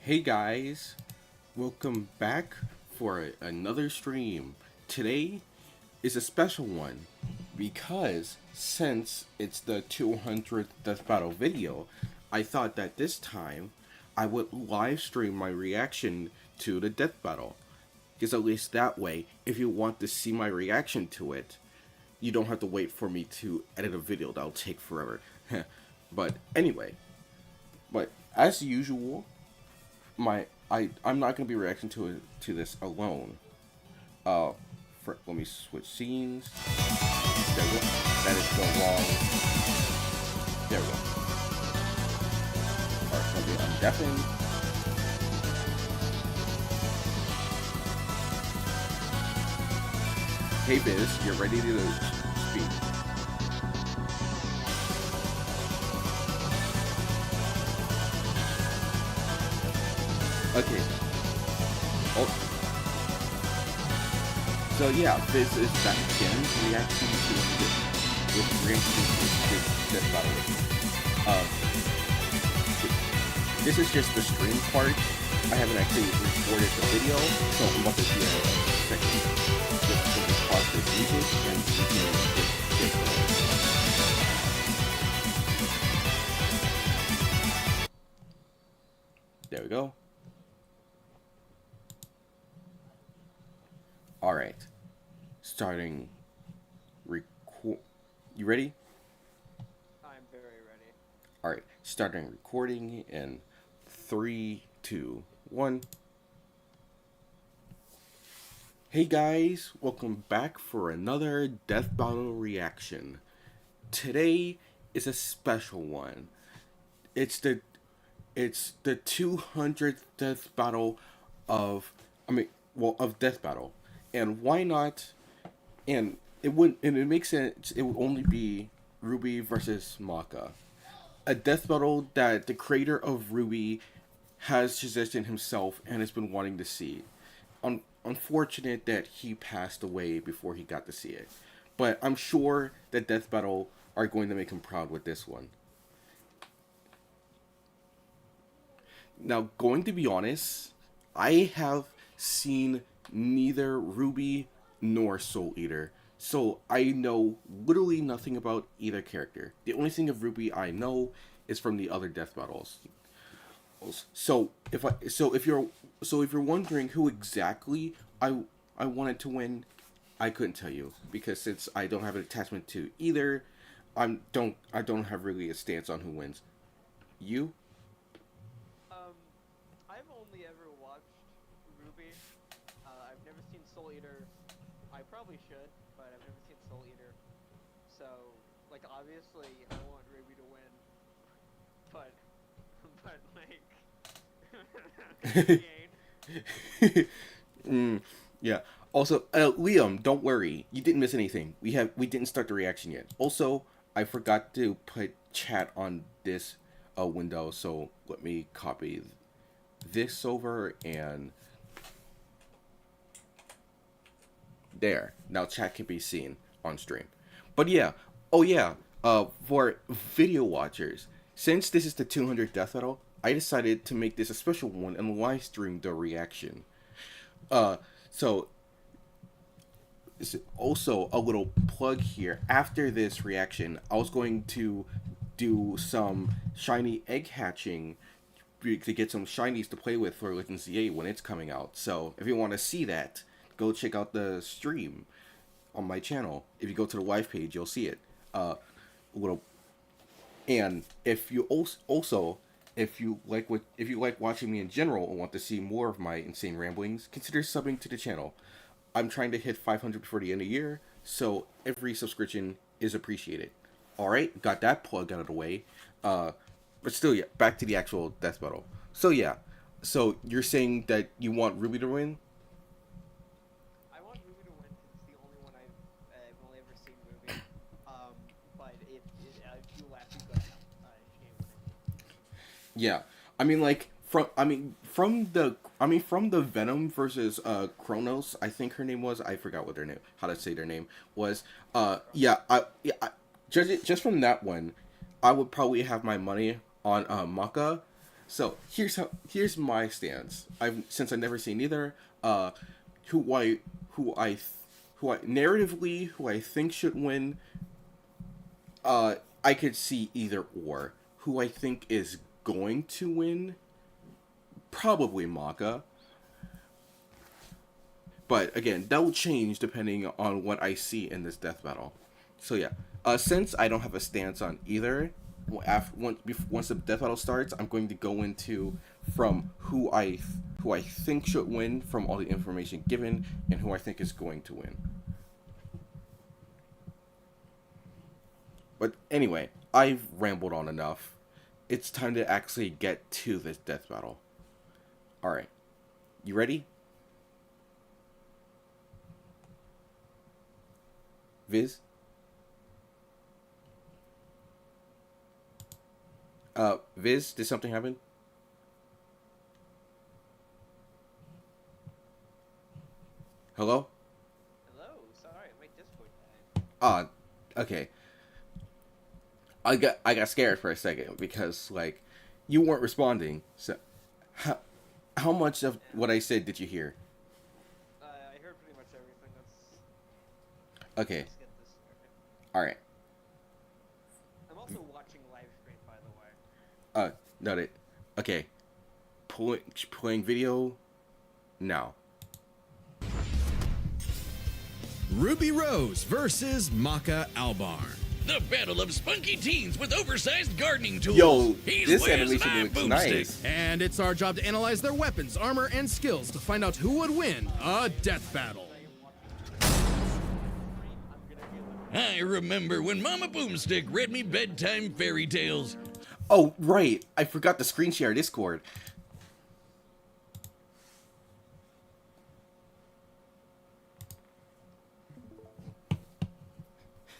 Hey guys, welcome back for another stream. Today is a special one because since it's the 200th Death Battle video, I thought that this time I would live stream my reaction to the Death Battle. Because at least that way, if you want to see my reaction to it, you don't have to wait for me to edit a video that'll take forever. But anyway, but as usual, I'm not gonna be reacting to this alone. Let me switch scenes. There we go. That is the wrong. There we go. Alright, let me undeafen. Hey Biz, you're ready to speak. Okay. Oh. So yeah, this is back again. Reaction to this battle. This is just the stream part. I haven't actually recorded the video, so I'm about to do a second. Just pause this music and we can get started. There we go. Alright. Starting record. You ready? I'm very ready. Alright. Starting recording in 3, 2, 1. Hey guys, welcome back for another Death Battle reaction. Today is a special one. It's the 200th Death Battle of Death Battle. And why not? And it makes sense. It would only be Ruby versus Maka, a death battle that the creator of Ruby has suggested himself and has been wanting to see. Unfortunate that he passed away before he got to see it, but I'm sure that Death Battle are going to make him proud with this one. Now, going to be honest, I have seen neither Ruby nor Soul Eater, so I know literally nothing about either character. The only thing of Ruby I know is from the other death battles. So if you're wondering who exactly I wanted to win, I couldn't tell you because since I don't have an attachment to either, I don't have really a stance on who wins. You? I've only ever watched Ruby. I've never seen Soul Eater. I probably should, but I've never seen Soul Eater. So, like, obviously, I want Ruby to win. But like, he ain't. Yeah. Also, Liam, don't worry. You didn't miss anything. We didn't start the reaction yet. Also, I forgot to put chat on this window, so let me copy this over and there. Now chat can be seen on stream. But yeah. Oh yeah. For video watchers, since this is the 200th Death Battle, I decided to make this a special one and live stream the reaction. So also a little plug here. After this reaction, I was going to do some shiny egg hatching to get some shinies to play with for Legends Z8 when it's coming out. So if you want to see that, go check out the stream on my channel. If you go to the live page, you'll see it. Little, and if you also if you like watching me in general and want to see more of my insane ramblings, consider subbing to the channel. I'm trying to hit 500 before the end of the year, so every subscription is appreciated. Alright, got that plug out of the way. But still, yeah, back to the actual death battle. So yeah, so you're saying that you want Ruby to win? I want Ruby to win because it's the only one I've only ever seen Ruby. But if you laugh, you go down. She ain't winning. Yeah, I mean like from the Venom versus Kronos, I think her name was. I forgot what their name, how to say their name was. Just from that one, I would probably have my money on Maka. So here's my stance. Since I've never seen either. Who I narratively who I think should win. I could see either or. Who I think is going to win, probably Maka. But again, that will change depending on what I see in this death battle. So yeah, since I don't have a stance on either, once the death battle starts, I'm going to go into from who I think should win from all the information given and who I think is going to win. But anyway, I've rambled on enough. It's time to actually get to this death battle. Alright. You ready? Viz? Viz, did something happen? Hello? Hello, sorry, my Discord died. Okay. I got scared for a second because like you weren't responding. So how much of what I said did you hear? I heard pretty much everything. Okay. Let's get this started. All right. I'm also watching live stream, by the way. Noted. Okay. Playing video now. Ruby Rose versus Maka Albarn. The battle of spunky teens with oversized gardening tools. Yo, He's this Where's animation my looks boomstick? nice. And it's our job to analyze their weapons, armor, and skills to find out who would win a death battle. I remember when Mama Boomstick read me bedtime fairy tales. Oh, right. I forgot to screen share Discord.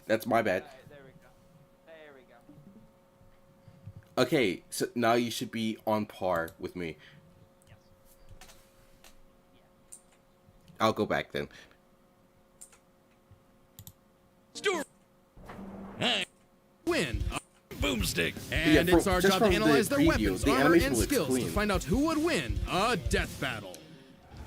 That's my bad. Alright, there we go. There we go. Okay, so now you should be on par with me. Yes. I'll go back then. Story. I Win. Boomstick. And Yeah, it's our just job to from the analyze their preview, weapons, the armor, animation and looks skills clean. to find out who would win a death battle.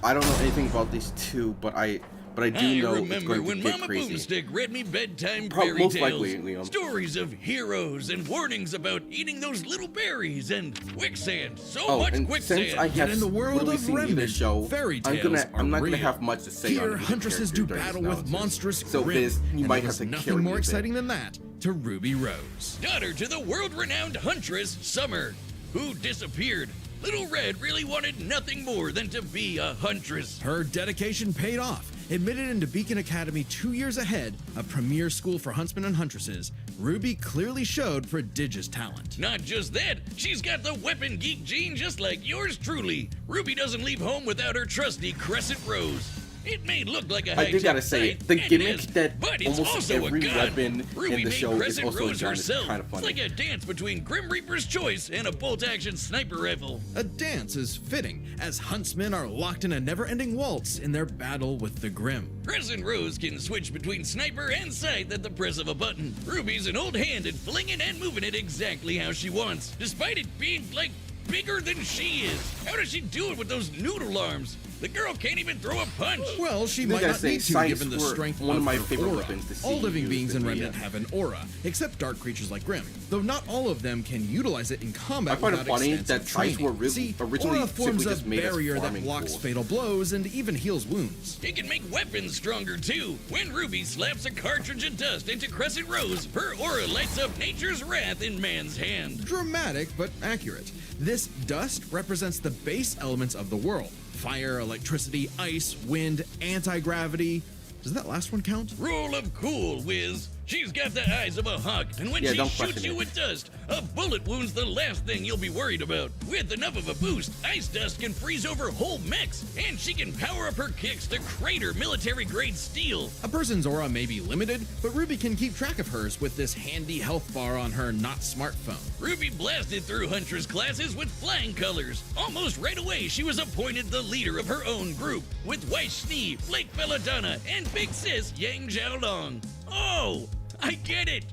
I don't know anything about these two, but I do know it's remember going to when get Mama crazy. Boomstick read me bedtime Most fairy tales. likely, Liam. Stories of heroes and warnings about eating those little berries and quicksand. So Oh, much and quicksand. since I have in the world literally of seen either Remnant, show, fairy I'm tales not are gonna real. have much to say on Here, either huntresses character do during this battle with analysis. monstrous So grim, Viz, you and might there have was to nothing carry more me a bit. exciting than that to Ruby Rose. Daughter to the world-renowned huntress, Summer, who disappeared. Little Red really wanted nothing more than to be a huntress. Her dedication paid off. Admitted into Beacon Academy 2 years ahead, a premier school for huntsmen and huntresses, Ruby clearly showed prodigious talent. Not just that, she's got the weapon geek gene just like yours truly. Ruby doesn't leave home without her trusty Crescent Rose. It may look like a I do high-tech gotta say, sight, the and gimmick is, that but it's almost also every a gun. weapon Ruby in the made show is Crescent also a Rose gun is herself. kind of It's funny. like a dance between Grim Reaper's Choice and a bolt-action sniper rifle. A dance is fitting, as huntsmen are locked in a never-ending waltz in their battle with the Grim. Crescent Rose can switch between sniper and sight at the press of a button. Ruby's an old hand at flinging and moving it exactly how she wants, despite it being, like, bigger than she is. How does she do it with those noodle arms? The girl can't even throw a punch. Well, she I might gotta not say, need to, sights given the were strength one of my her favorite aura. weapons to see All living used beings in in the, Remnant have an aura, except dark creatures like Grim, though not all of them can utilize it in combat I find it without funny extensive that sights training. were really- See, originally aura forms simply a just made as barrier that farming blocks tools. fatal blows and even heals wounds. It can make weapons stronger too. When Ruby slaps a cartridge of dust into Crescent Rose, her aura lights up nature's wrath in man's hand. Dramatic, but accurate. This dust represents the base elements of the world. Fire, electricity, ice, wind, anti-gravity. Does that last one count? Rule of cool, Wiz. She's got the eyes of a hawk, and when Yeah, she don't shoots question you it. with dust, a bullet wound's the last thing you'll be worried about. With enough of a boost, ice dust can freeze over whole mechs, and she can power up her kicks to crater military-grade steel. A person's aura may be limited, but Ruby can keep track of hers with this handy health bar on her not smartphone. Ruby blasted through Huntress classes with flying colors. Almost right away, she was appointed the leader of her own group, with Weiss Schnee, Blake Belladonna, and Big Sis Yang Xiaolong. Oh, I get it.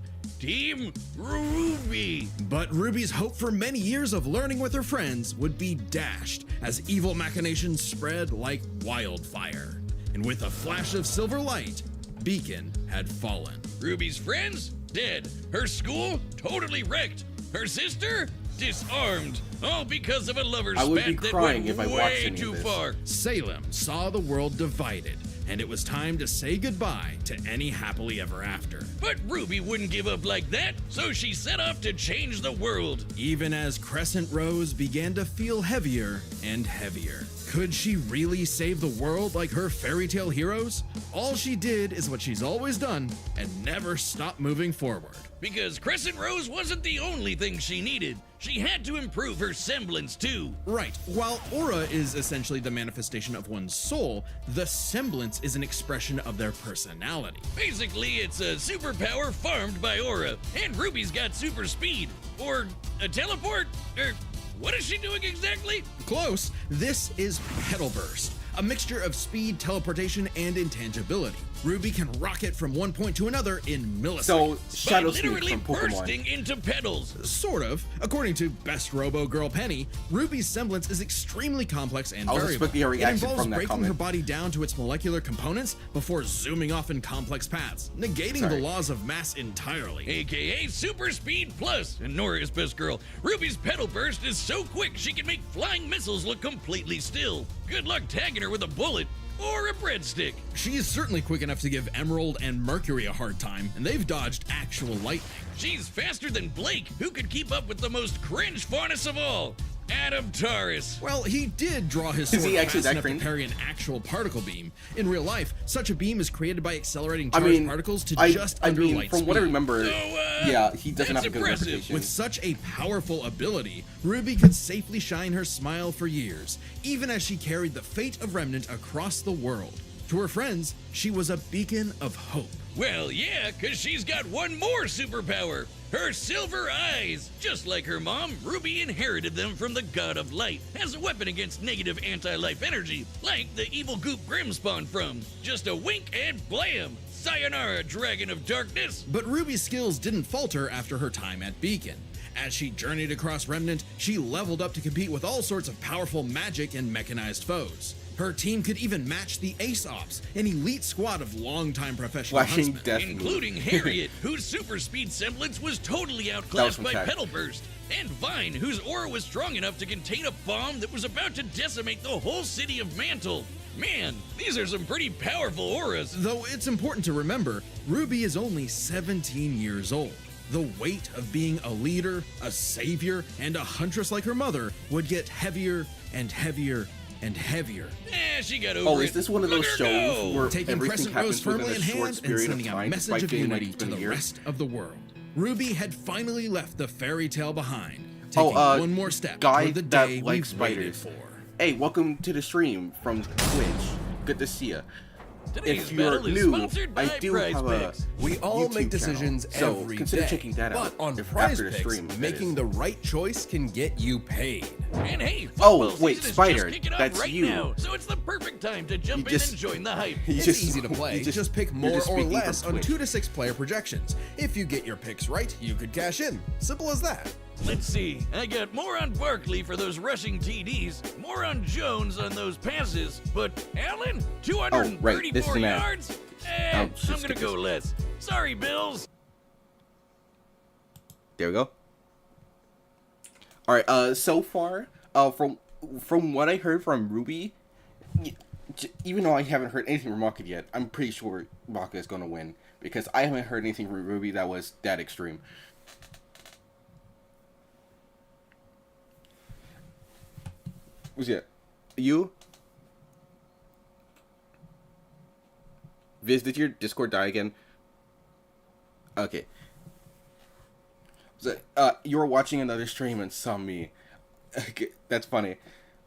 Team Ruby. But Ruby's hope for many years of learning with her friends would be dashed as evil machinations spread like wildfire. And with a flash of silver light, Beacon had fallen. Ruby's friends? Dead. Her school? Totally wrecked. Her sister? Disarmed. All because of a lover's I would be spat that crying went if I watched way any of too this. far. Salem saw the world divided, and it was time to say goodbye to any happily ever after. But Ruby wouldn't give up like that, so she set off to change the world. Even as Crescent Rose began to feel heavier and heavier. Could she really save the world like her fairy tale heroes? All she did is what she's always done and never stopped moving forward. Because Crescent Rose wasn't the only thing she needed. She had to improve her semblance too. Right, while aura is essentially the manifestation of one's soul, the semblance is an expression of their personality. Basically, it's a superpower farmed by aura, and Ruby's got super speed. Or a teleport? Or what is she doing exactly? Close, this is Petal Burst, a mixture of speed, teleportation, and intangibility. Ruby can rocket from one point to another in milliseconds. So, Shadow By Sneak literally from Pokemon. bursting into petals. Sort of. According to Best Robo Girl Penny, Ruby's semblance is extremely complex and I was variable. expecting a It reaction involves from that breaking comment. her body down to its molecular components before zooming off in complex paths, negating Sorry. the laws of mass entirely. AKA Super Speed Plus. And Nora is best girl. Ruby's Petal Burst is so quick she can make flying missiles look completely still. Good luck tagging her with a bullet or a breadstick. She is certainly quick enough to give Emerald and Mercury a hard time, and they've dodged actual lightning. She's faster than Blake, who could keep up with the most cringe faunus of all, Adam Taurus. Well, he did draw his Is sword he actually fast that enough to cringe? parry an actual particle beam. In real life, such a beam is created by accelerating I charged mean, particles to I just I under mean, light from speed. what I remember, So, yeah, he doesn't have that's a good impressive. reputation. With such a powerful ability, Ruby could safely shine her smile for years, even as she carried the fate of Remnant across the world. To her friends, she was a beacon of hope. Well, yeah, because she's got one more superpower. Her silver eyes. Just like her mom, Ruby inherited them from the God of Light as a weapon against negative anti-life energy, like the evil goop Grim spawned from. Just a wink and blam! Sayonara, Dragon of Darkness! But Ruby's skills didn't falter after her time at Beacon. As she journeyed across Remnant, she leveled up to compete with all sorts of powerful magic and mechanized foes. Her team could even match the Ace Ops, an elite squad of longtime professional Flashing huntsmen. death Including move. Harriet, whose super speed semblance was totally That was outclassed from by Chad. Petal Burst, and Vine, whose aura was strong enough to contain a bomb that was about to decimate the whole city of Mantle. Man, these are some pretty powerful auras. Though it's important to remember, Ruby is only 17 years old. The weight of being a leader, a savior, and a huntress like her mother would get heavier and heavier and heavier. She got over Oh, it. is this one of those Look her shows go. where Taking everything Crescent happens Rose firmly within in a short hand and period of sending a time, message of despite feeling like unity it's to been a the year? rest of the world. Ruby had finally left the fairy tale behind, Oh, taking one more step guy toward the that day likes we've waited spiders. for. Hey, welcome to the stream from Twitch. Good to see ya. Today's If you're battle is new, sponsored by I do Prize have a Picks. We all YouTube make decisions channel, so every consider day, checking that out. but on if Prize after the Picks, stream, that making is. the right choice can get you paid. And hey, Oh, football wait, season is Spider, just kicking off that's right you. now, so it's the perfect time to jump just- in and join the hype. You It's just- easy to play. you Just pick you're more just or speaking less from on Twitch. 2 to 6 player projections. If you get your picks right, you could cash in. Simple as that. Let's see. I got more on Barkley for those rushing TDs, more on Jones on those passes, but Allen, 234 Oh, right, this is an ad. yards? Oh, I'm shit, gonna skip go this. less. Sorry, Bills. There we go. All right. So far, from what I heard from Ruby, even though I haven't heard anything from Maka yet, I'm pretty sure Maka is gonna win because I haven't heard anything from Ruby that was that extreme. Who's it? You? Viz, did your Discord die again? Okay. So, you were watching another stream and saw me. Okay, that's funny.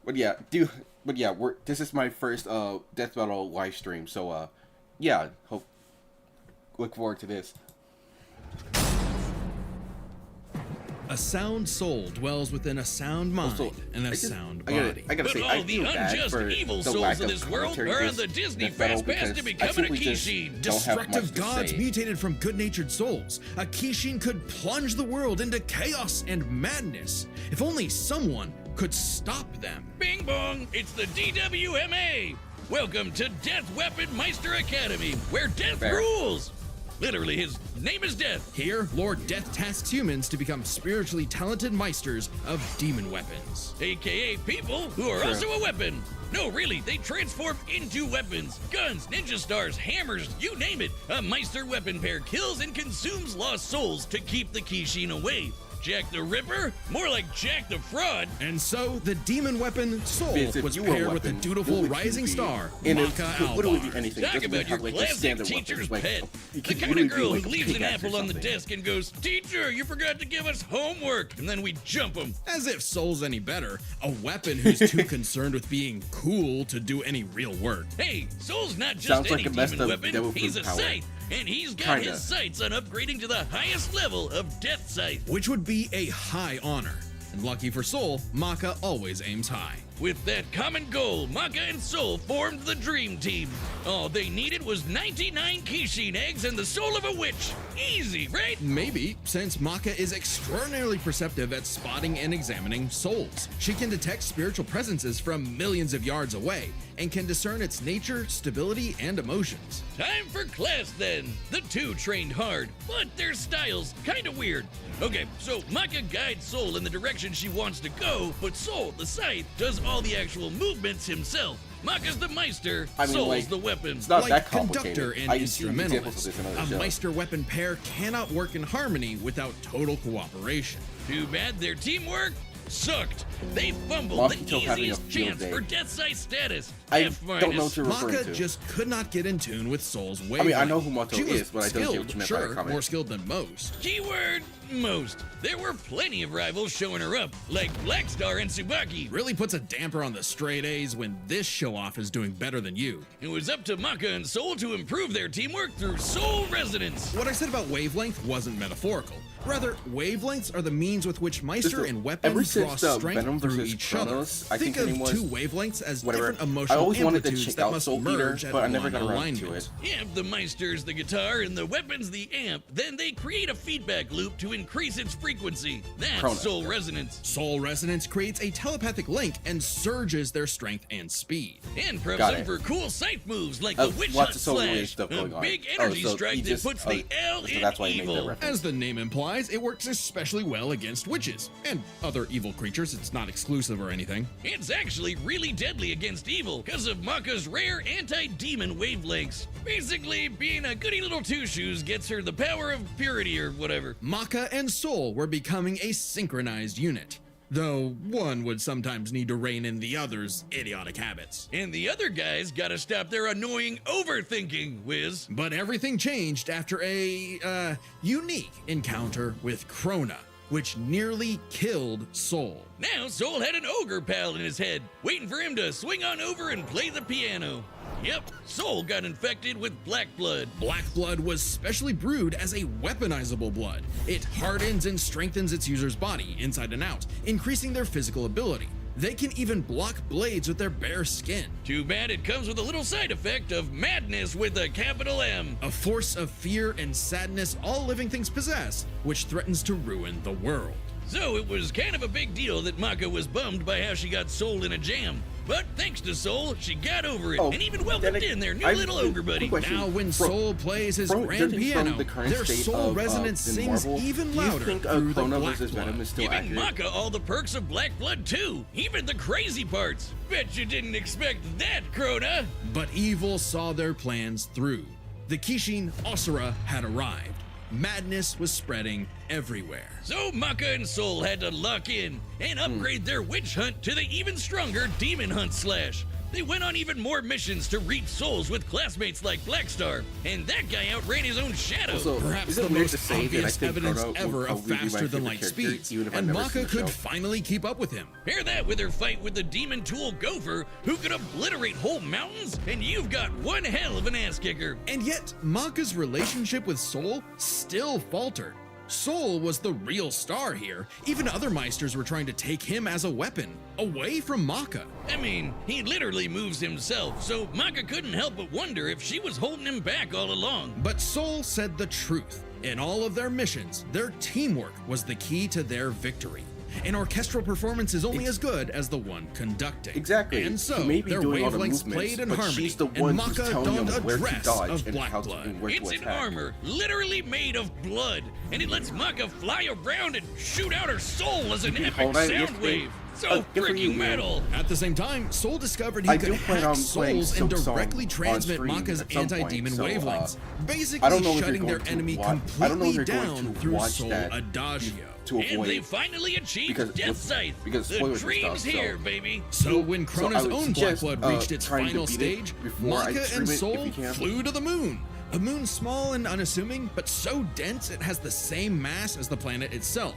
But yeah, this is my first Death Battle live stream, so yeah, look forward to this. A sound soul dwells within a sound mind Also, and a I just- sound I gotta- body. I gotta But say, all I the feel bad unjust for evil the souls lack of of this world commentary are on this the Disney battle Fast Pass to because I becoming a simply just Kishin. don't have much Destructive to gods say. mutated from good-natured souls. A Kishin could plunge the world into chaos and madness. If only someone could stop them. Bing bong, it's the DWMA. Welcome to Death Weapon Meister Academy, where death Fair. rules. Literally, his name is Death. Here, Lord Death tasks humans to become spiritually talented meisters of demon weapons. AKA people who are Sure. also a weapon. No, really, they transform into weapons. Guns, ninja stars, hammers, you name it. A Meister weapon pair kills and consumes lost souls to keep the Kishin away. Jack the Ripper? More like Jack the Fraud. And so, the demon weapon Soul Because if was you were a paired with the weapon, dutiful what would you rising be? star, And Maka it literally be Albar. anything. Talk Doesn't even about your have, like, a classic standard teacher's weapon. pet. Like, it The could kind literally of be, girl like, who leaves an pickaxe or apple on the something. desk and goes, "Teacher, you forgot to give us homework." And then we jump them. As if Soul's any better, a weapon who's too concerned with being cool to do any real work. Hey, Soul's not just Sounds any like a messed demon up weapon. devil He's fruit a power. scythe. And he's got Kinda. his sights on upgrading to the highest level of Death Scythe. Which would be a high honor. And lucky for Soul, Maka always aims high. With that common goal, Maka and Soul formed the Dream Team. All they needed was 99 Kishin eggs and the soul of a witch. Easy, right? Maybe, since Maka is extraordinarily perceptive at spotting and examining souls. She can detect spiritual presences from millions of yards away and can discern its nature, stability, and emotions. Time for class then. The two trained hard, but their styles kinda weird. Okay, so Maka guides Soul in the direction she wants to go, but Soul, the scythe, does all the actual movements himself. Maka's the Meister, I mean, Soul's like, the weapon. It's not Like that complicated. conductor and I used to see examples of instrumentalist, this in other a shows. Meister weapon pair cannot work in harmony without total cooperation. Too bad their teamwork sucked. They fumbled Monkey the Tail having a easiest field chance day. for Death Scythe status. I F-. don't know what you're referring Maka to. just could not get in tune with Soul's I wavelength. mean, I know who Moto She was is, but I don't get skilled, what you meant by sure, the comment. more skilled than most. Keyword most. There were plenty of rivals showing her up, like Black Star and Tsubaki. Really puts a damper on the straight A's when this show-off is doing better than you. It was up to Maka and Soul to improve their teamwork through Soul Resonance. What I said about wavelength wasn't metaphorical. Rather, wavelengths are the means with which Meister Just and ever weapons draw since the strength Venom through versus each Kronos, other. I think of the name was two wavelengths as whatever. different I emotional always wanted to amplitudes check that out must Soul Eater, merge at but I never one got around alignment. to it. If the Meister's the guitar and the weapon's the amp, then they create a feedback loop to increase its frequency. That's Kronos. Soul Resonance. Soul Resonance creates a telepathic link and surges their strength and speed. And preps Got them it. for cool scythe moves like the Witch Lots Hunt of Soul-related Slash, stuff a going on. big Oh, energy so strike he that just- puts the L so in that's why he made that evil. reference. As the name implies, it works especially well against witches and other evil creatures. It's not exclusive or anything. It's actually really deadly against evil because of Maka's rare anti-demon wavelengths. Basically, being a goody little two-shoes gets her the power of purity or whatever. Maka and Soul were becoming a synchronized unit, though one would sometimes need to rein in the other's idiotic habits. And the other guys gotta stop their annoying overthinking, Wiz. But everything changed after a, unique encounter with Krona, which nearly killed Soul. Now Soul had an ogre pal in his head, waiting for him to swing on over and play the piano. Yep, Soul got infected with black blood. Black blood was specially brewed as a weaponizable blood. It hardens and strengthens its user's body, inside and out, increasing their physical ability. They can even block blades with their bare skin. Too bad it comes with a little side effect of madness with a capital M. A force of fear and sadness all living things possess, which threatens to ruin the world. So it was kind of a big deal that Maka was bummed by how she got Soul in a jam. But thanks to Soul, she got over it Oh, and even welcomed then in their new I- little ogre buddy. quick question. Now, when From- Soul plays his from- grand judging from piano, the current their state soul of, resonance in sings Marvel, even do you louder think through the Krona black versus Venom blood. is still Giving accurate? Maka all the perks of black blood too, even the crazy parts. Bet you didn't expect that, Krona. But evil saw their plans through. The Kishin Asura had arrived. Madness was spreading everywhere. So Maka and Soul had to lock in and upgrade their witch hunt to the even stronger demon hunt slash. They went on even more missions to reach souls with classmates like Blackstar, and that guy outran his own shadow. Also, Perhaps is it the weird most to say that I obvious think evidence Krona ever would of probably be my faster than favorite light character, speeds, even if I've and never Maka seen the could show? finally keep up with him. Pair that with her fight with the demon tool Gopher, who could obliterate whole mountains, and you've got one hell of an ass kicker. And yet, Maka's relationship with Soul still faltered. Soul was the real star here. Even other Meisters were trying to take him as a weapon, away from Maka. I mean, he literally moves himself, so Maka couldn't help but wonder if she was holding him back all along. But Soul said the truth. In all of their missions, their teamwork was the key to their victory. An orchestral performance is only as good as the one conducting. Exactly. And so, She may be their doing all the wavelengths movements, played in but harmony, she's the and one who's Maka telling donned them a where to dress dodge of and black how to, blood. and where It's to an attack. armor literally made of blood, and it lets Maka fly around and shoot out her soul as an can epic hold that sound if wave. they- So good for you, freaking man. metal. At the same time, Soul discovered he I could do plan hack on playing souls and Silk Song directly on transmit stream Maka's at some point, anti-demon so, wavelengths, I basically don't know if you're shutting their going to enemy I don't know completely if you're going down to through watch Soul that Adagio. to And they avoid. finally achieved because- Death Sight. because The spoilers and dream's stuff, so- here, baby. So when So I Krona's would own suggest, Black Blood reached its trying to final beat it stage, before I Maka stream and it, if Soul you can. flew to the moon. A moon small and unassuming, but so dense it has the same mass as the planet itself.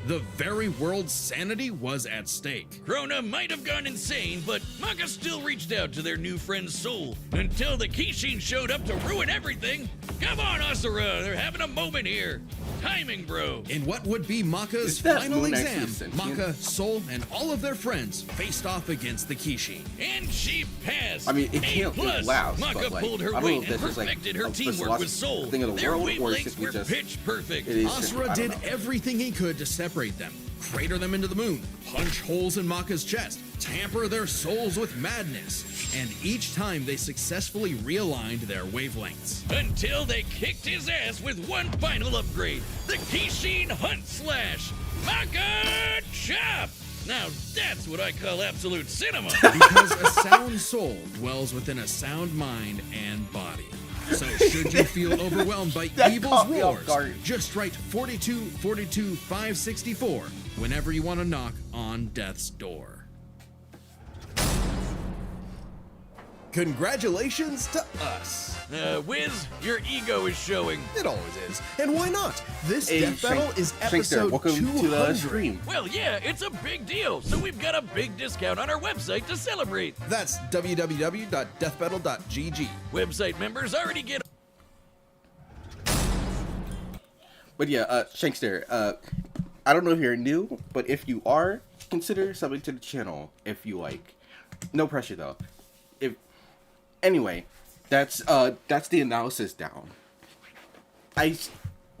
The very world's sanity was at stake. Krona might have gone insane, but Maka still reached out to their new friend Soul until the Kishin showed up to ruin everything. Come on, Asura, they're having a moment here. Timing, bro. In what would be Maka's Is that final moon actually exam, sentient? Maka, Soul, and all of their friends faced off against the Kishin. And she passed. I mean, it A can't plus. last, Maka but, like, pulled her I don't know weight if and that's just, like, perfected her a teamwork philosophy with Soul. thing of the Their world, or is wavelengths it were just- pitch perfect. It is just- Asura I don't did know. everything he could to separate them, crater them into the moon, punch holes in Maka's chest, tamper their souls with madness, and each time they successfully realigned their wavelengths. Until they kicked his ass with one final upgrade, the Kishin Hunt Slash. Maka Chop! Now that's what I call absolute cinema. Because a sound soul dwells within a sound mind and body. So should you feel overwhelmed by That evil's caught me off roars, guard. just write 42 42 564 whenever you want to knock on death's door. Congratulations to us. Wiz, your ego is showing. It always is. And why not? This Hey, death battle is Shankster, episode welcome 200. to the stream. Well, yeah, it's a big deal, so we've got a big discount on our website to celebrate. That's www.deathbattle.gg. Website members already get. But yeah, Shankster, I don't know if you're new, but if you are, consider subbing to the channel if you like. No pressure though. Anyway, that's the analysis down.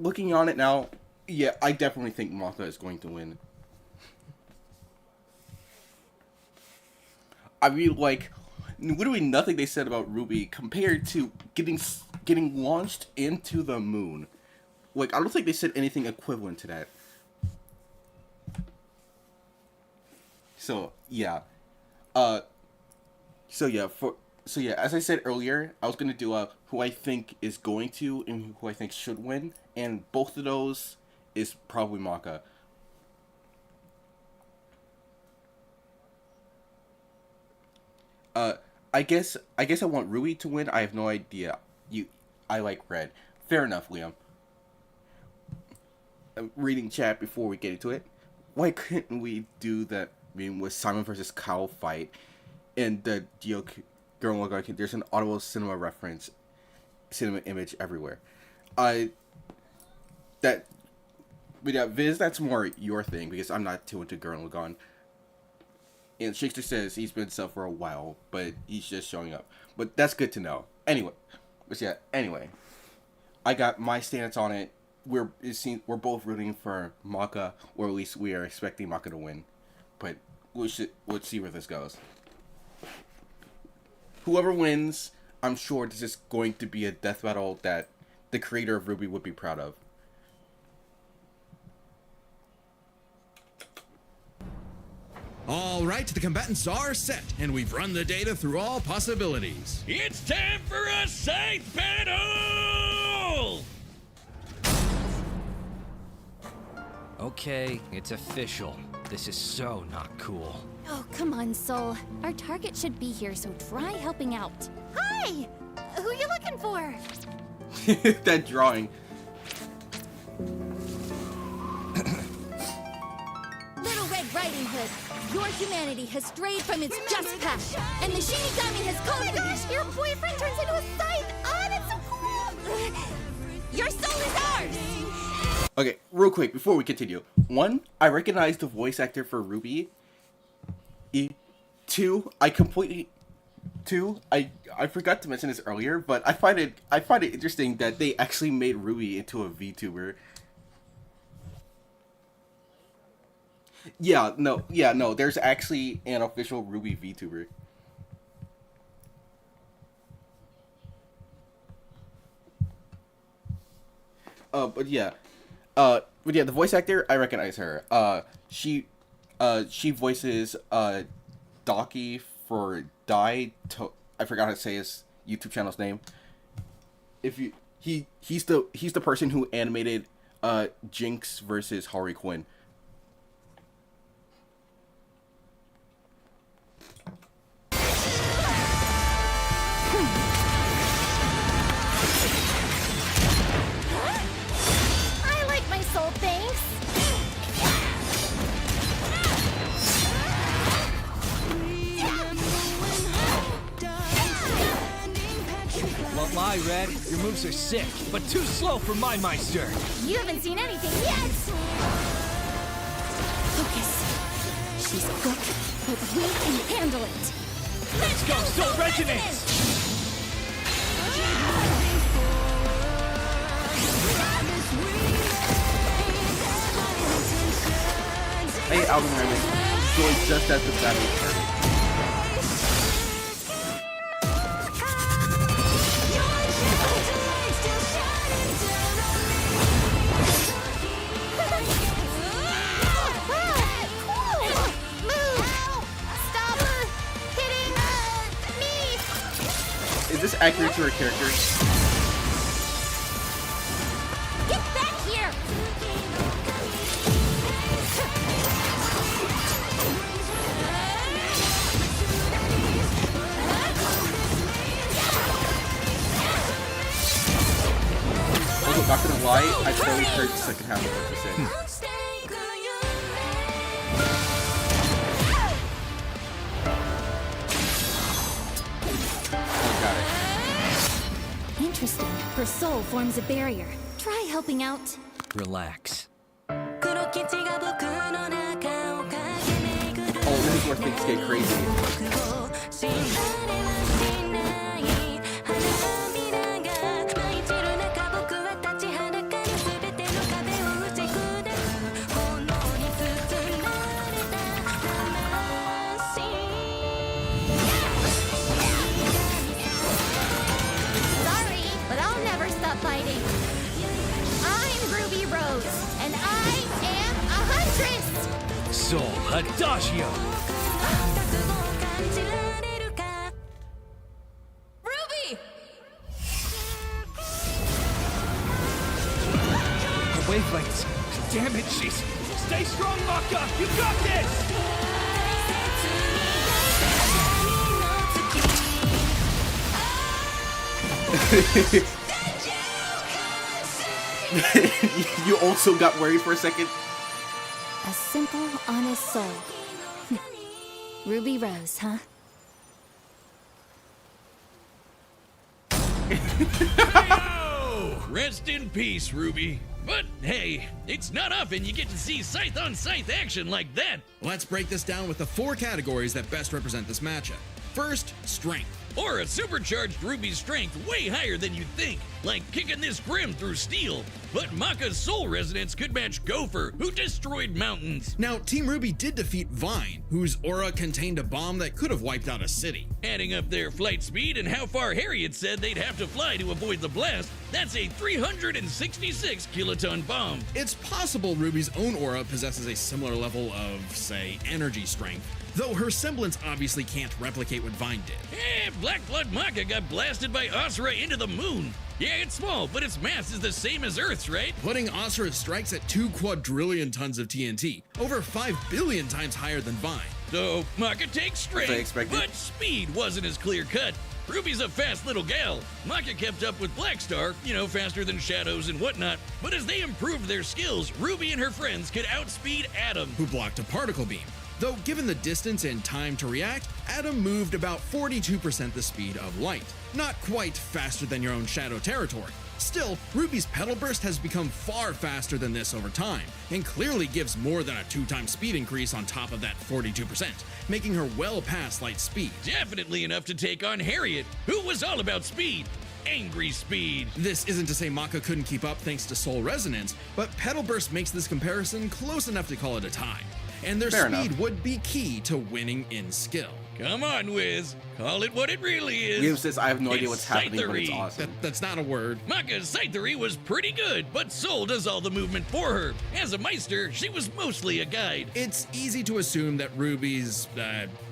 Looking on it now, yeah, I definitely think Maka is going to win. I mean, like, literally nothing they said about Ruby compared to getting launched into the moon. Like, I don't think they said anything equivalent to that. So yeah, so yeah, as I said earlier, I was gonna do who I think is going to and who I think should win, and both of those is probably Maka. I guess I want Rui to win. I have no idea. I like red. Fair enough, Liam. Reading chat before we get into it. Why couldn't we do that? I mean, with Simon versus Kyle fight, and the Girl Logo, there's an audible cinema reference, cinema image everywhere. But yeah, Viz, that's more your thing because I'm not too into Gurren Lagann. And Shakespeare says he's been sub for a while, but he's just showing up. But that's good to know. Anyway, I got my stance on it. We're both rooting for Maka, or at least we are expecting Maka to win. But let's see where this goes. Whoever wins, I'm sure this is going to be a death battle that the creator of Ruby would be proud of. All right, the combatants are set, and we've run the data through all possibilities. It's time for a scythe battle! Okay, it's official. This is so not cool. Oh, come on, Soul. Our target should be here, so try helping out. Hi! Who you looking for? That drawing. Little Red Riding Hood, your humanity has strayed from its just path, and the Shinigami has called for you. Your boyfriend turns into a scythe! Oh, that's so cool! Your soul is ours! Okay, real quick before we continue. One, I recognize the voice actor for Ruby. Two, I forgot to mention this earlier, but I find it interesting that they actually made Ruby into a VTuber. Yeah, no, there's actually an official Ruby VTuber. But yeah, the voice actor, I recognize her. She voices Doki for I forgot how to say his YouTube channel's name. He's the person who animated Jinx versus Harley Quinn. I like my soul, thanks. Won't lie, Red. Your moves are sick, but too slow for my Meister. You haven't seen anything yet. Focus. She's quick, but we can handle it. Let's go, Soul Resonance! Hey, Alvin Raymond, joined just as the battle started. Is this accurate to her character? Get back here! Although, not gonna lie, I barely heard the second half of what you said. Interesting. Her soul forms a barrier. Try helping out. Relax. Oh, this is where things get crazy. Sorry, but I'll never stop fighting. I'm Ruby Rose, and I am a huntress! Soul Adagio! Ruby! Her wavelengths. Damn it, she's... Stay strong, Maka! You got this! You also got worried for a second? A simple, honest soul. Ruby Rose, huh? Rest in peace, Ruby. But hey, it's not often you get to see scythe-on-scythe action like that. Let's break this down with the 4 categories that best represent this matchup. First, strength. Or a supercharged Ruby's strength way higher than you'd think, like kicking this Grim through steel. But Maka's soul resonance could match Gopher, who destroyed mountains. Now, Team Ruby did defeat Vine, whose aura contained a bomb that could have wiped out a city. Adding up their flight speed and how far Harriet said they'd have to fly to avoid the blast, that's a 366 kiloton bomb. It's possible Ruby's own aura possesses a similar level of, say, energy strength, though her semblance obviously can't replicate what Vine did. Black Blood Maka got blasted by Asura into the moon. Yeah, it's small, but its mass is the same as Earth's, right? Putting Asura's strikes at 2 quadrillion tons of TNT, over 5 billion times higher than Vine. So, Maka takes strength, expected. but speed wasn't as clear-cut. Ruby's a fast little gal. Maka kept up with Blackstar, faster than Shadows and whatnot. But as they improved their skills, Ruby and her friends could outspeed Atom. Who blocked a particle beam. Though given the distance and time to react, Atom moved about 42% the speed of light. Not quite faster than your own Shadow territory. Still, Ruby's Petal Burst has become far faster than this over time, and clearly gives more than a 2-time speed increase on top of that 42%, making her well past light speed. Definitely enough to take on Harriet, who was all about speed. Angry speed. This isn't to say Maka couldn't keep up thanks to Soul Resonance, but Petal Burst makes this comparison close enough to call it a tie, and their Fair speed enough. would be key to winning in skill. Come on, Wiz. Call it what it really is. Gibbs says, I have no idea It's what's happening, but it's Scythery. awesome. That's not a word. Maka's Scythery was pretty good, but Soul does all the movement for her. As a Meister, she was mostly a guide. It's easy to assume that Ruby's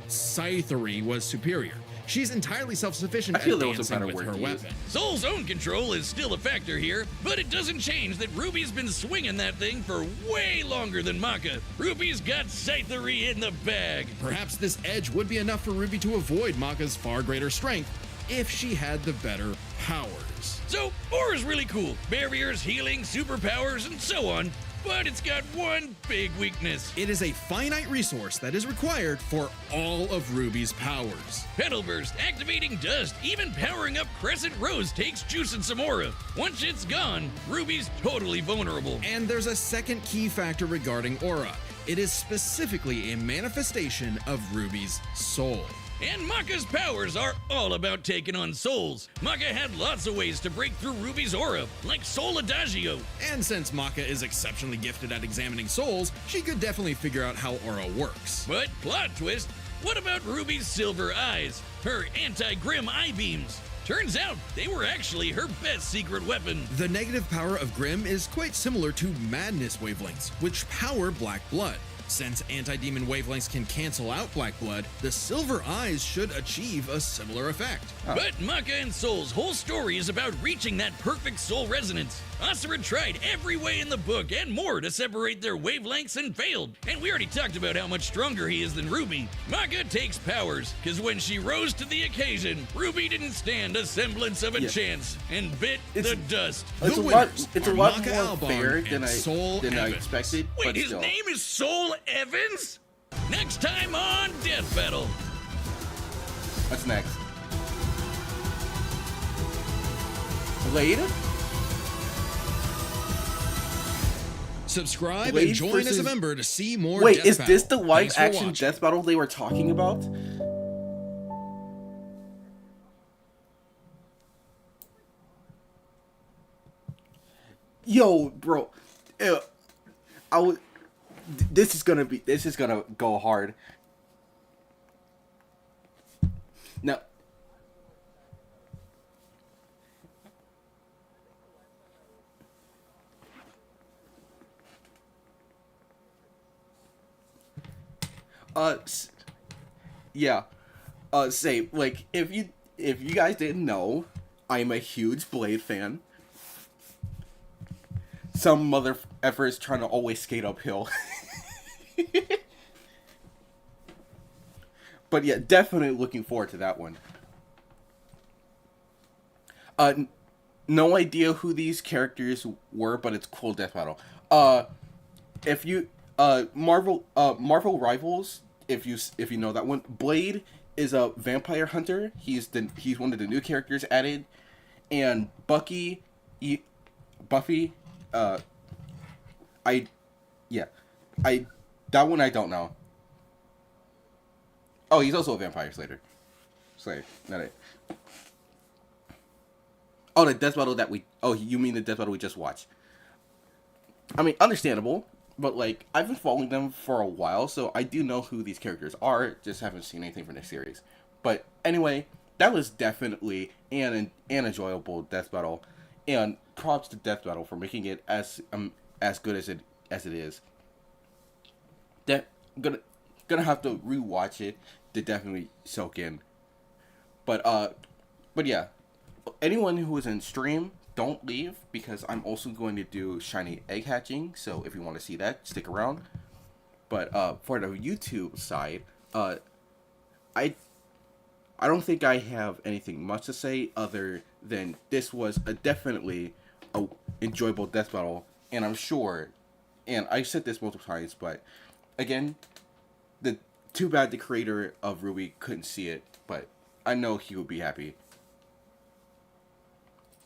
Scythery was superior. She's entirely self-sufficient I feel at there was a dancing better with word her to use. weapon. Soul's own control is still a factor here, but it doesn't change that Ruby's been swinging that thing for way longer than Maka. Ruby's got Scythery in the bag. Perhaps this edge would be enough for Ruby to avoid Maka's far greater strength if she had the better powers. So, Aura's really cool. Barriers, healing, superpowers, and so on. But it's got one big weakness. It is a finite resource that is required for all of Ruby's powers. Petal Burst, activating Dust, even powering up Crescent Rose takes juice and some aura. Once it's gone, Ruby's totally vulnerable. And there's a second key factor regarding Aura. It is specifically a manifestation of Ruby's soul. And Maka's powers are all about taking on souls. Maka had lots of ways to break through Ruby's aura, like Soul Adagio. And since Maka is exceptionally gifted at examining souls, she could definitely figure out how Aura works. But plot twist, what about Ruby's silver eyes? Her anti-grim eye beams? Turns out they were actually her best secret weapon. The negative power of Grim is quite similar to Madness wavelengths, which power Black Blood. Since anti-demon wavelengths can cancel out Black Blood, the Silver Eyes should achieve a similar effect. But Maka and Soul's whole story is about reaching that perfect soul resonance. Asura tried every way in the book and more to separate their wavelengths and failed. And we already talked about how much stronger he is than Ruby. Maka takes powers, because when she rose to the occasion, Ruby didn't stand a semblance of a chance and bit the dust. It's The a lot. winners It's a are lot Maka more Albarn fair and than Soul I Evans. expected. Wait, but his still. name is Soul Evans? Next time on Death Battle. What's next? Blade. Subscribe Blade and join as versus- a member to see more Wait, Death is this Battle. the live Thanks for action watching. death battle they were talking about? Yo, bro, I would. This is gonna go hard. Now, yeah, say like if you guys didn't know, I'm a huge Blade fan. Some mother effer is trying to always skate uphill. But yeah, definitely looking forward to that one. No idea who these characters were, but it's cool death battle. If you Marvel Rivals, if you know that one, Blade is a vampire hunter. He's one of the new characters added, and Buffy, that one I don't know. Oh, he's also a vampire Slayer. Not it. Oh, the death battle that we. Oh, you mean the death battle we just watched? I mean, understandable, but like I've been following them for a while, so I do know who these characters are. Just haven't seen anything from their series. But anyway, that was definitely an enjoyable death battle, and props to death battle for making it as good as it is. That gonna have to rewatch it to definitely soak in. But yeah, anyone who is in stream, don't leave, because I'm also going to do shiny egg hatching. So if you want to see that, stick around. But for the YouTube side, I don't think I have anything much to say other than this was definitely a enjoyable death battle, and I'm sure, and I said this multiple times, but again, too bad the creator of Ruby couldn't see it, but I know he would be happy.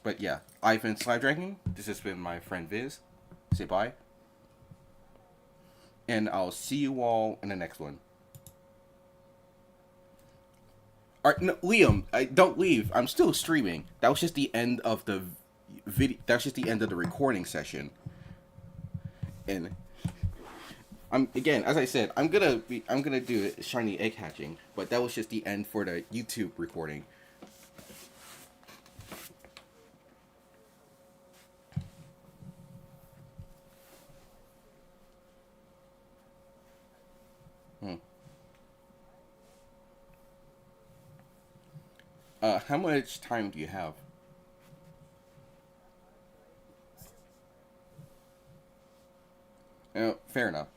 But But yeah, I've been Slide Dragon. This has been my friend Viz. Say bye. And I'll see you all in the next one. Alright, no, Liam, don't leave. I'm still streaming. That was just the end of the video. That was just the end of the recording session. And again, as I said, I'm gonna do shiny egg hatching, but that was just the end for the YouTube recording. How much time do you have? Fair enough.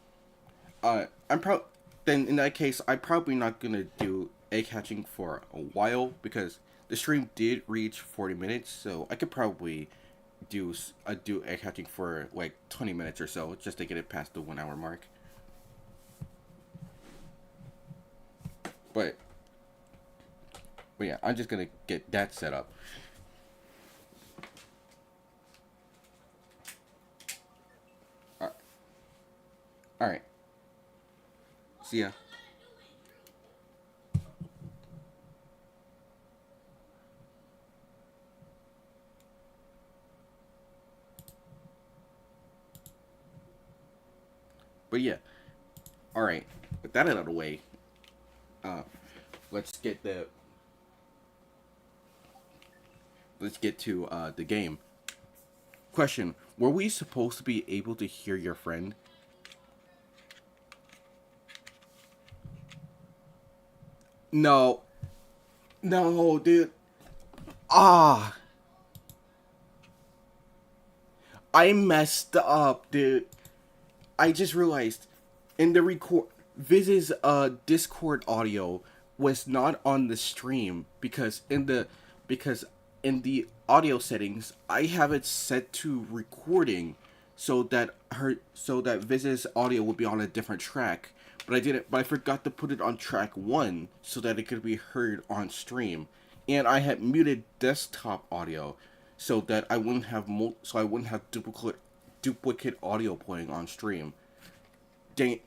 Then in that case, I'm probably not gonna do egg hatching for a while because the stream did reach 40 minutes, so I could probably do egg hatching for like 20 minutes or so just to get it past the 1 hour mark. But yeah, I'm just gonna get that set up. Alright. See ya. But yeah. Alright. With that out of the way, let's get to the game. Question: were we supposed to be able to hear your friend? No, dude. I messed up, dude. I just realized in the Viz's Discord audio was not on the stream because in the audio settings I have it set to recording so that Viz's audio would be on a different track. But I forgot to put it on track 1 so that it could be heard on stream. And I had muted desktop audio so that I wouldn't have duplicate audio playing on stream. Dang it.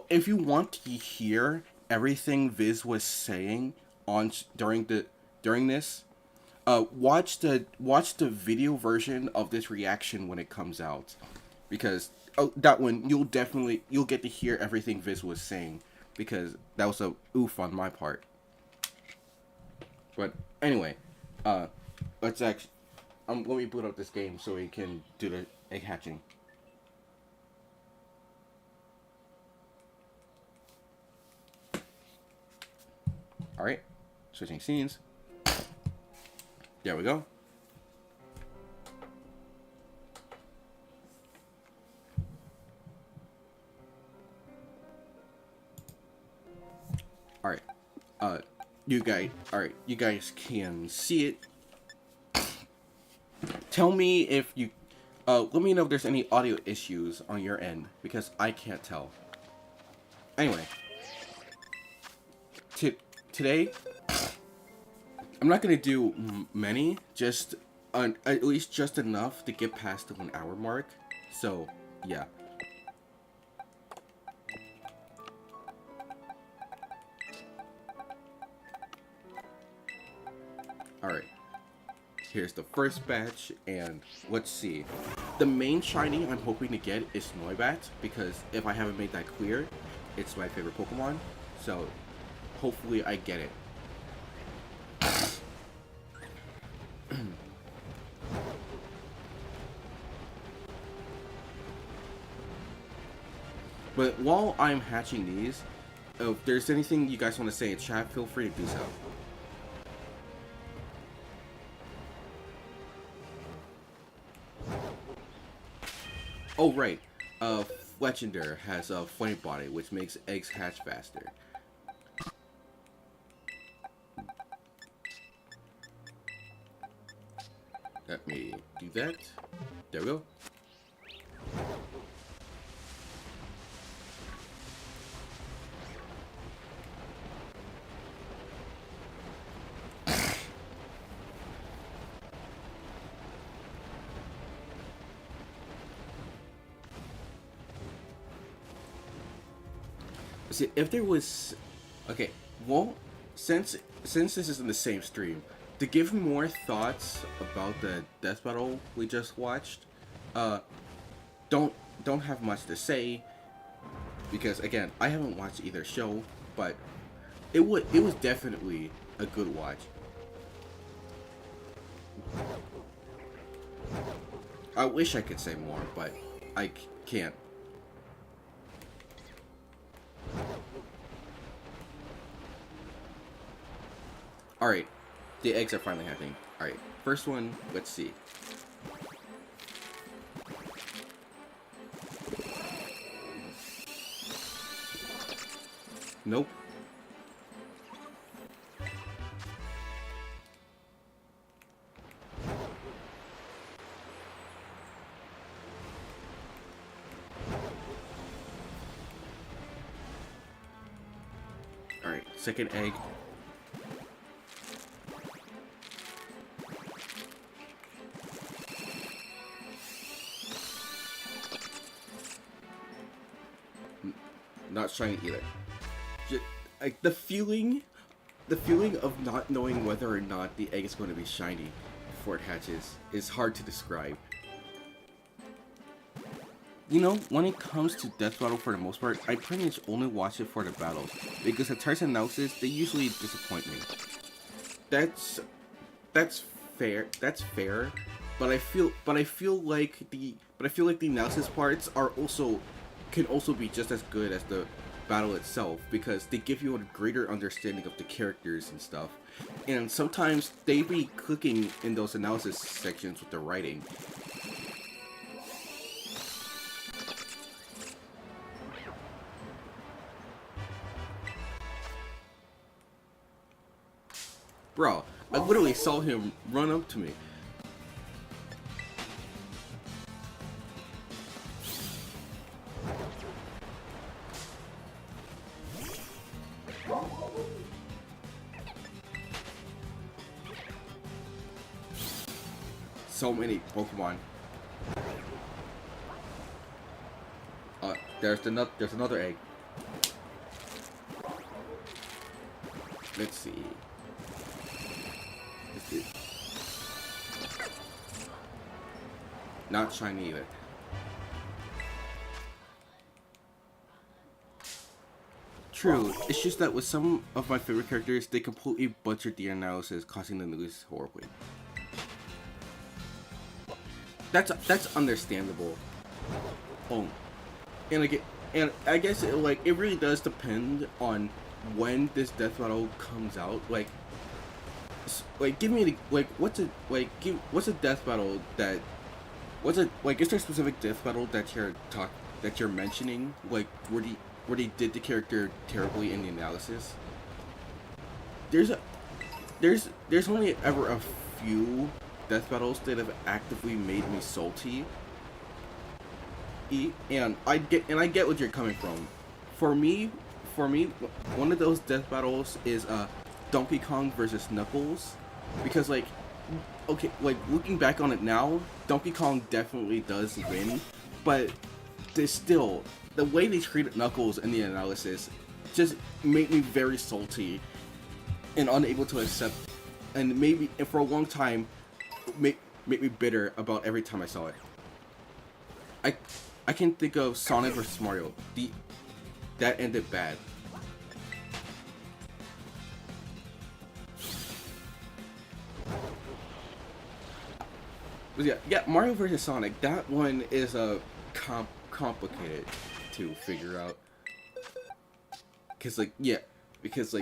If you want to hear everything Viz was saying during this, watch the video version of this reaction when it comes out, because that one you'll get to hear everything Viz was saying, because that was a oof on my part. But anyway, let me boot up this game so we can do the egg hatching. Alright, switching scenes. There we go. Alright, you guys can see it. Tell me if you, let me know if there's any audio issues on your end, because I can't tell. Anyway. Today, I'm not gonna do many, just at least just enough to get past the 1 hour mark. So, yeah. Alright. Here's the first batch, and let's see. The main shiny I'm hoping to get is Noibat, because if I haven't made that clear, it's my favorite Pokemon. So, hopefully I get it. But while I'm hatching these, if there's anything you guys want to say in chat, feel free to do so. Oh right, Fletchender has a flame body, which makes eggs hatch faster. Let me do that. There we go. See, if there was, okay, well, since this is in the same stream, to give more thoughts about the death battle we just watched, uh, don't have much to say because again, I haven't watched either show, but it was definitely a good watch. I wish I could say more, but I can't. Alright, the eggs are finally happening. Alright, first one, let's see. Nope. Alright, second egg. Not shiny either. Just, like the feeling of not knowing whether or not the egg is going to be shiny before it hatches is hard to describe. You know, when it comes to Death Battle, for the most part, I pretty much only watch it for the battles because the Tyson analysis, they usually disappoint me. That's fair. That's fair, but I feel like the analysis parts can also be just as good as the battle itself because they give you a greater understanding of the characters and stuff. And sometimes they be clicking in those analysis sections with the writing. Bro, I literally saw him run up to me. So many Pokemon. There's another egg. Let's see. Not shiny either. True, it's just that with some of my favorite characters, they completely butchered the analysis, causing them to lose horribly. That's understandable. Oh, and I guess it really does depend on when this death battle comes out. Give me what's a death battle that is there a specific death battle that you're mentioning, like where they did the character terribly in the analysis? There's only ever a few death battles that have actively made me salty. And I get what you're coming from. For me, one of those death battles is Donkey Kong versus Knuckles, because looking back on it now, Donkey Kong definitely does win, but there's still the way they treated Knuckles in the analysis just made me very salty and unable to accept, and for a long time make me bitter about every time I saw it. I can think of Sonic vs Mario. That ended bad. But yeah, Mario vs Sonic. That one is complicated to figure out. Because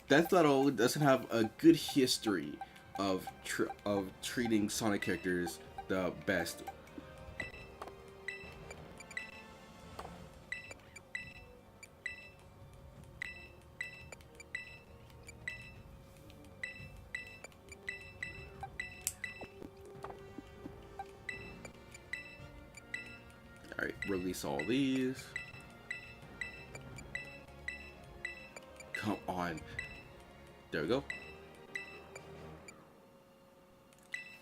Death Battle doesn't have a good history of treating Sonic characters the best. Alright, release all these. Come on. There we go.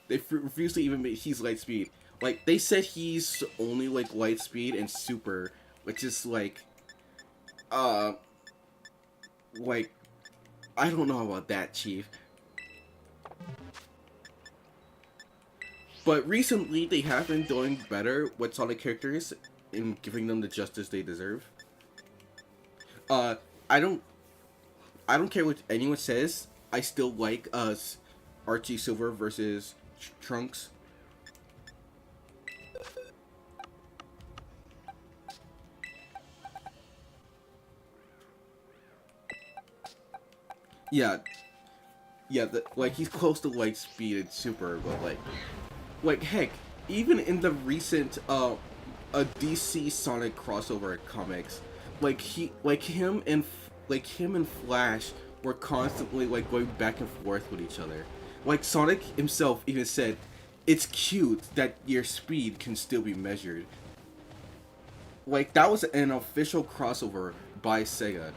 They refuse to even make he's light speed. Like, they said he's only like light speed and super, which is like, like, I don't know about that, Chief. But recently, they have been doing better with Sonic characters in giving them the justice they deserve. Uh, I don't, I don't care what anyone says. I still like Archie Silver versus Trunks. Yeah, yeah. Like he's close to Light Speed and Super, but like heck, even in the recent a DC Sonic crossover comics, like him and Flash were constantly like going back and forth with each other. Like Sonic himself even said, "It's cute that your speed can still be measured." Like that was an official crossover by Sega,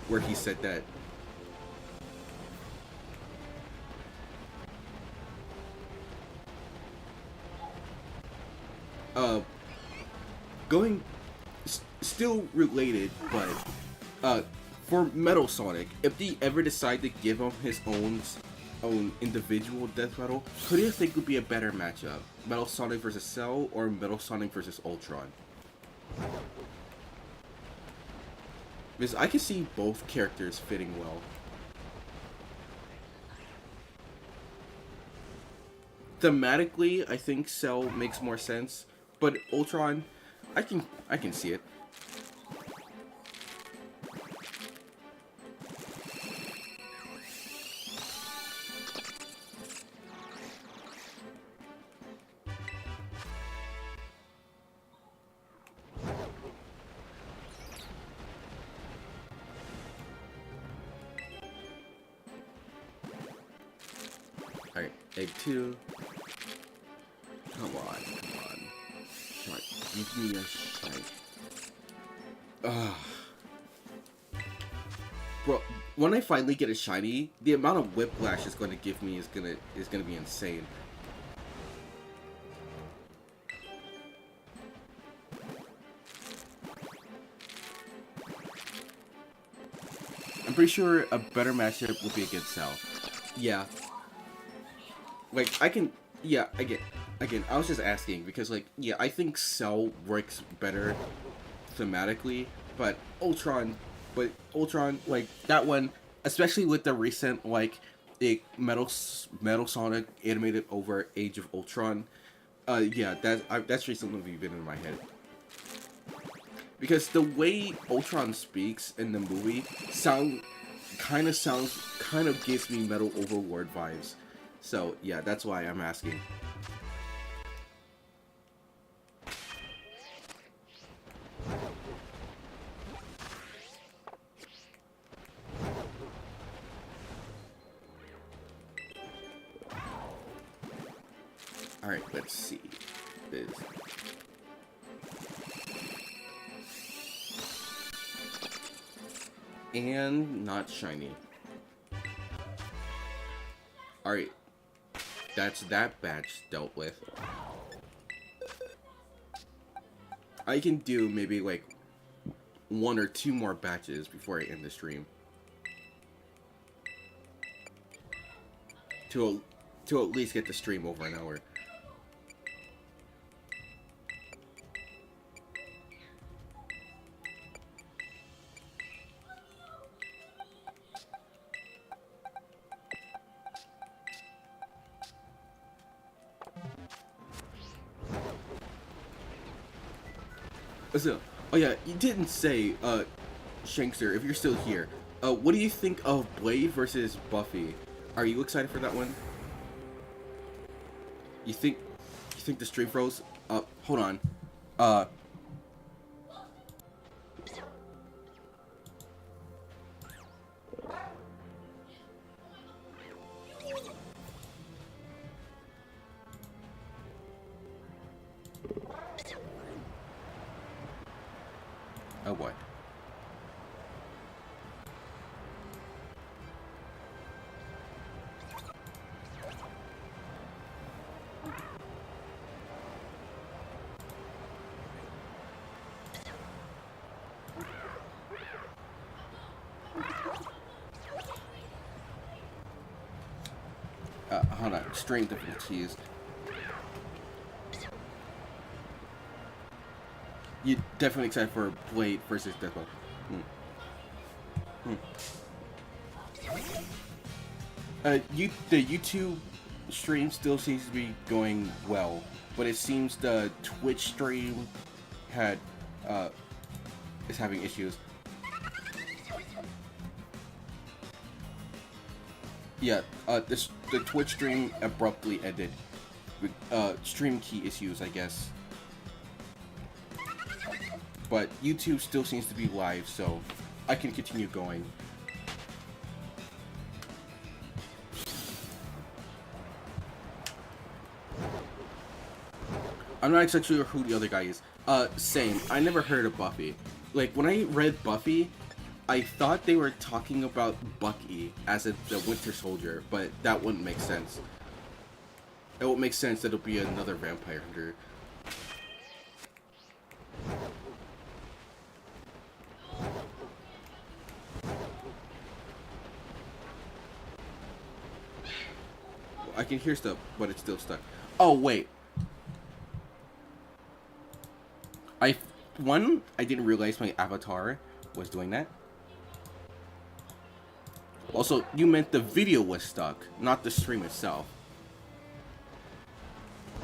where he said that. Uh, going still related, but for Metal Sonic, if they ever decide to give him his own individual death battle, who do you think would be a better matchup? Metal Sonic versus Cell or Metal Sonic versus Ultron? Because I can see both characters fitting well. Thematically, I think Cell makes more sense, but Ultron, I can see it. Alright, egg 2. Come on, come on. Shot, give me a shot. Ugh. Bro, when I finally get a shiny, the amount of whiplash it's going to give me is gonna be insane. I'm pretty sure a better matchup would be against Cell. Yeah. Like, yeah, again, I was just asking, because, like, yeah, I think Cell works better thematically, but Ultron, like, that one, especially with the recent, like, the Metal Sonic animated over Age of Ultron, yeah, that's recently been in my head. Because the way Ultron speaks in the movie kind of gives me Metal Overlord vibes. So, yeah, that's why I'm asking. Alright, let's see. This. And not shiny. Alright. That's that batch dealt with. I can do maybe like 1 or 2 more batches before I end the stream. To at least get the stream over an hour. So, oh yeah, you didn't say, Shankster, if you're still here, what do you think of Blade versus Buffy? Are you excited for that one? You think the stream froze? Hold on. Oh boy. hold on. Stream difficulties. You definitely excited for Blade versus Deathball. The YouTube stream still seems to be going well, but it seems the Twitch stream is having issues. Yeah, the Twitch stream abruptly ended with stream key issues, I guess. But YouTube still seems to be live, so I can continue going. I'm not exactly sure who the other guy is. Same. I never heard of Buffy. Like, when I read Buffy, I thought they were talking about Bucky as the Winter Soldier, but that wouldn't make sense. It would make sense that it'll be another vampire hunter. I can hear stuff, but it's still stuck. Oh, wait. I didn't realize my avatar was doing that. Also, you meant the video was stuck, not the stream itself.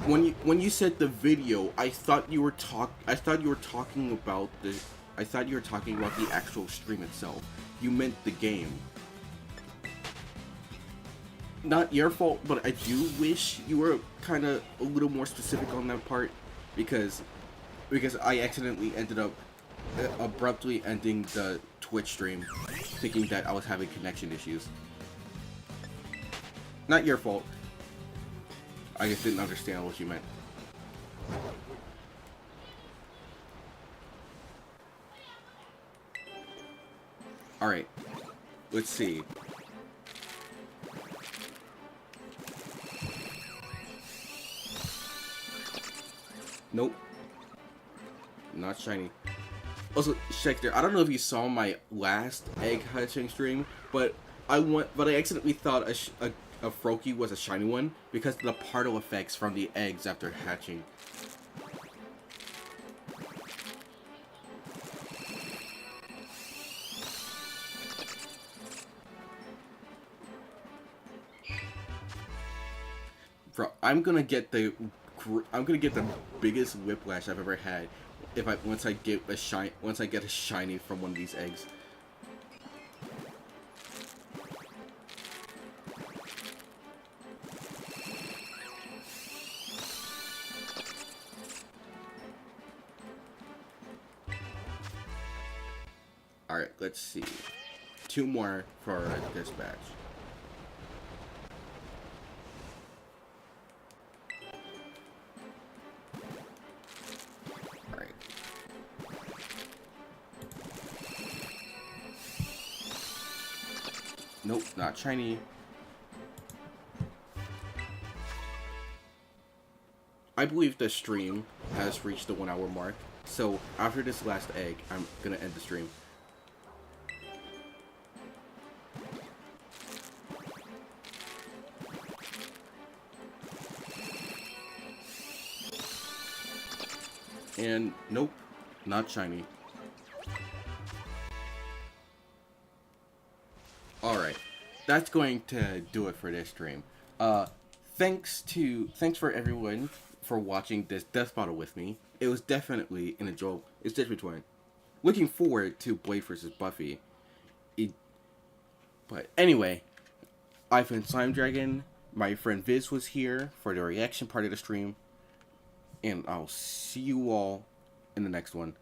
When you said the video, I thought you were talking about the actual stream itself. You meant the game. Not your fault, but I do wish you were kind of a little more specific on that part, because I accidentally ended up abruptly ending the Twitch stream, thinking that I was having connection issues. Not your fault. I just didn't understand what you meant. Alright. Let's see. Nope. Not shiny. Also, Schecter, I don't know if you saw my last egg hatching stream, but I accidentally thought a Froakie was a shiny one because of the particle effects from the eggs after hatching. Bro, I'm gonna get the biggest whiplash I've ever had once I get a shiny from one of these eggs. Alright, let's see. 2 more for this batch. Alright. Nope, not shiny. I believe the stream has reached the 1 hour mark, so after this last egg, I'm gonna end the stream. And nope, not shiny. Alright, that's going to do it for this stream. Thanks for everyone for watching this death battle with me. It was definitely an enjoyable. It's just between. Looking forward to Blade vs. Buffy. But anyway, I've been Slime Dragon. My friend Viz was here for the reaction part of the stream. And I'll see you all in the next one.